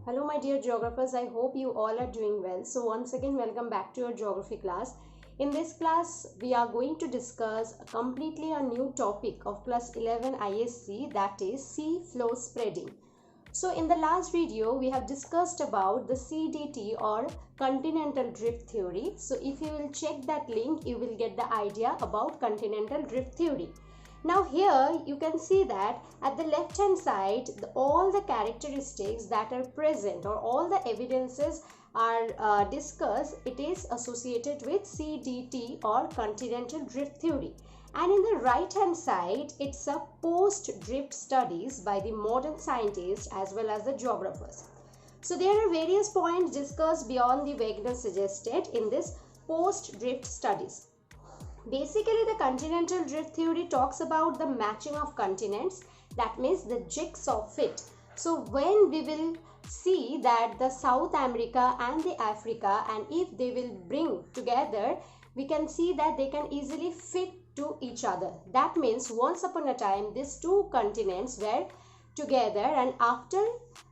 Hello my dear geographers, I hope you all are doing well. So once again welcome back to your geography class. In this class we are going to discuss completely a new topic of class 11 ISC, that is sea floor spreading. So in the last video we have discussed about the CDT or continental drift theory. So if you will check that link you will get the idea about continental drift theory. Now here you can see that at the left hand side all the characteristics that are present or all the evidences are discussed, it is associated with CDT or continental drift theory. And in the right hand side it's a post drift studies by the modern scientists as well as the geographers. So there are various points discussed beyond the Wegener suggested in this post drift studies. Basically, the continental drift theory talks about the matching of continents, that means the jigsaw fit. So when we will see that the South America and the Africa, and if they will bring together, we can see that they can easily fit to each other. That means once upon a time these two continents were together and after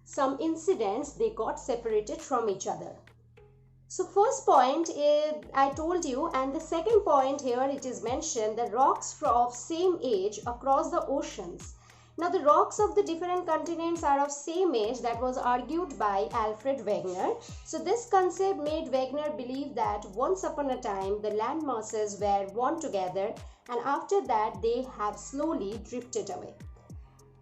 some incidents they got separated from each other. So first point is I told you, and the second point here it is mentioned the rocks of same age across the oceans. Now the rocks of the different continents are of same age, that was argued by Alfred Wegener. So this concept made Wegener believe that once upon a time the land masses were one together and after that they have slowly drifted away.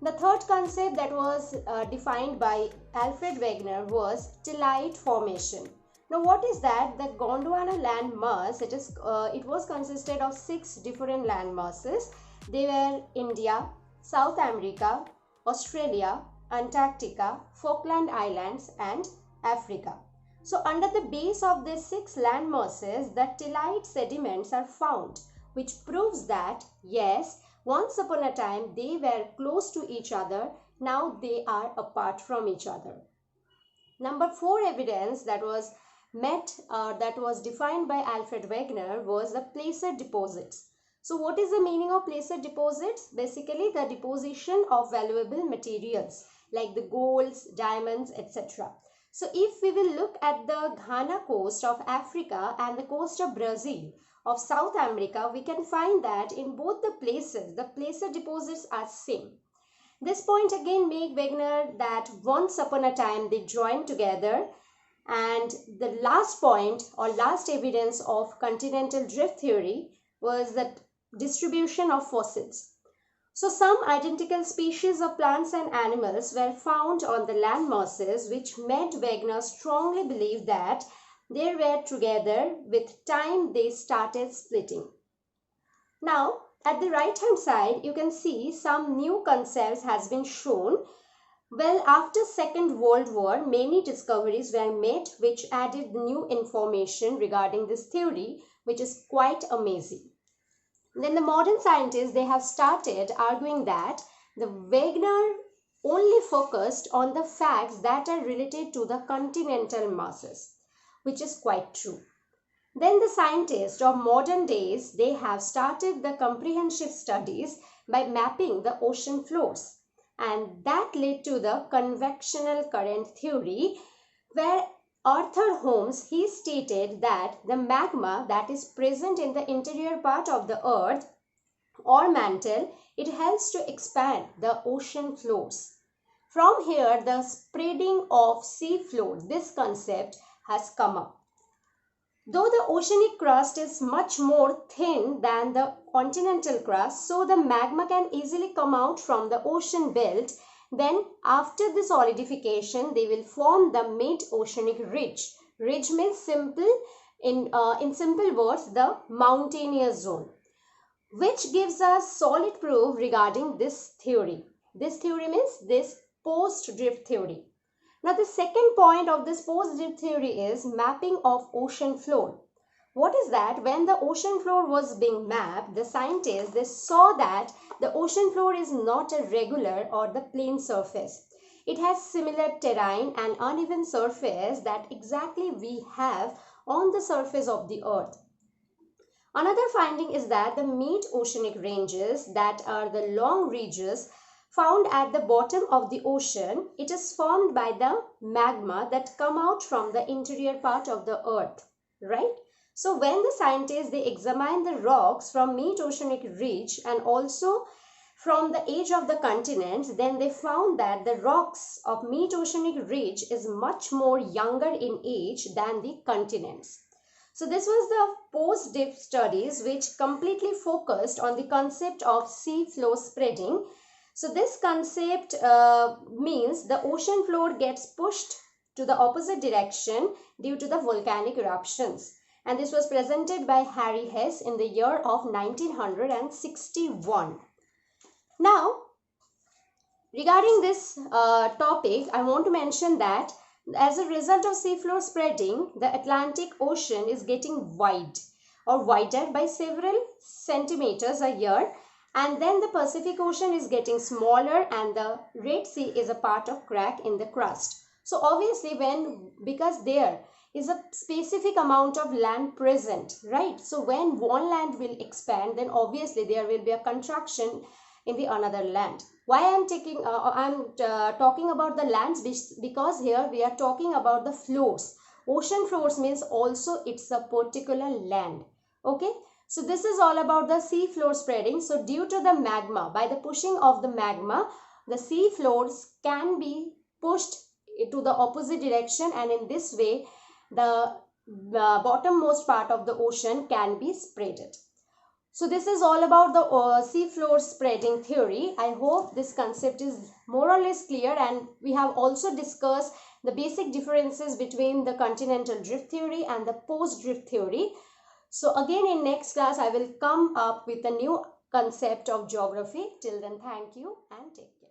The third concept that was defined by Alfred Wegener was tillite formation. Now what is that? The Gondwana land mass, it was consisted of 6 different land masses. They were India, South America, Australia, Antarctica, Falkland Islands and Africa. So under the base of these 6 land masses, the tillite sediments are found, which proves that yes, once upon a time they were close to each other, now they are apart from each other. Number 4 evidence that was defined by Alfred Wegener was the placer deposits. So what is the meaning of placer deposits? Basically the deposition of valuable materials like the golds, diamonds, etc. So if we will look at the Ghana coast of Africa and the coast of Brazil of South America, we can find that in both the places the placer deposits are same. This point again make Wegener that once upon a time they joined together. And the last point or last evidence of continental drift theory was the distribution of fossils. So some identical species of plants and animals were found on the land masses, which made Wegener strongly believe that they were together. With time they started splitting. Now at the right hand side you can see some new concepts has been shown. Well, after Second World War, many discoveries were made which added new information regarding this theory, which is quite amazing. Then the modern scientists, they have started arguing that the Wegener only focused on the facts that are related to the continental masses, which is quite true. Then the scientists of modern days, they have started the comprehensive studies by mapping the ocean floors. And that led to the convectional current theory, where Arthur Holmes, he stated that the magma that is present in the interior part of the earth or mantle, it helps to expand the ocean floors. From here the spreading of sea floor, this concept has come up. Though the oceanic crust is much more thin than the continental crust, so the magma can easily come out from the ocean belt. Then after the solidification, they will form the mid-oceanic ridge. Ridge means in simple words, the mountainous zone, which gives us solid proof regarding this theory. This theory means this post-drift theory. Now the second point of this post-drift theory is mapping of ocean floor. What is that? When the ocean floor was being mapped, the scientists, they saw that the ocean floor is not a regular or the plain surface. It has similar terrain and uneven surface that exactly we have on the surface of the earth. Another finding is that the mid-oceanic ranges, that are the long ridges found at the bottom of the ocean. It is formed by the magma that come out from the interior part of the earth, right? So when the scientists, they examine the rocks from mid-oceanic ridge and also from the age of the continents, then they found that the rocks of mid-oceanic ridge is much more younger in age than the continents. So this was the post-dip studies which completely focused on the concept of sea floor spreading. So this concept means the ocean floor gets pushed to the opposite direction due to the volcanic eruptions. And this was presented by Harry Hess in the year of 1961. Now, regarding this topic, I want to mention that as a result of seafloor spreading, the Atlantic Ocean is getting wide or wider by several centimeters a year, and then the Pacific Ocean is getting smaller and the Red Sea is a part of crack in the crust. So obviously because there is a specific amount of land present, right? So when one land will expand, then obviously there will be a contraction in the another land. Why I'm talking about the lands, because here we are talking about the floors. Ocean floors means also it's a particular land. Okay, so this is all about the sea floor spreading. So due to the magma, by the pushing of the magma, the sea floors can be pushed to the opposite direction, and in this way the bottommost part of the ocean can be spreaded. So this is all about the seafloor spreading theory. I hope this concept is more or less clear, and we have also discussed the basic differences between the continental drift theory and the post-drift theory. So again in next class I will come up with a new concept of geography. Till then, thank you and take care.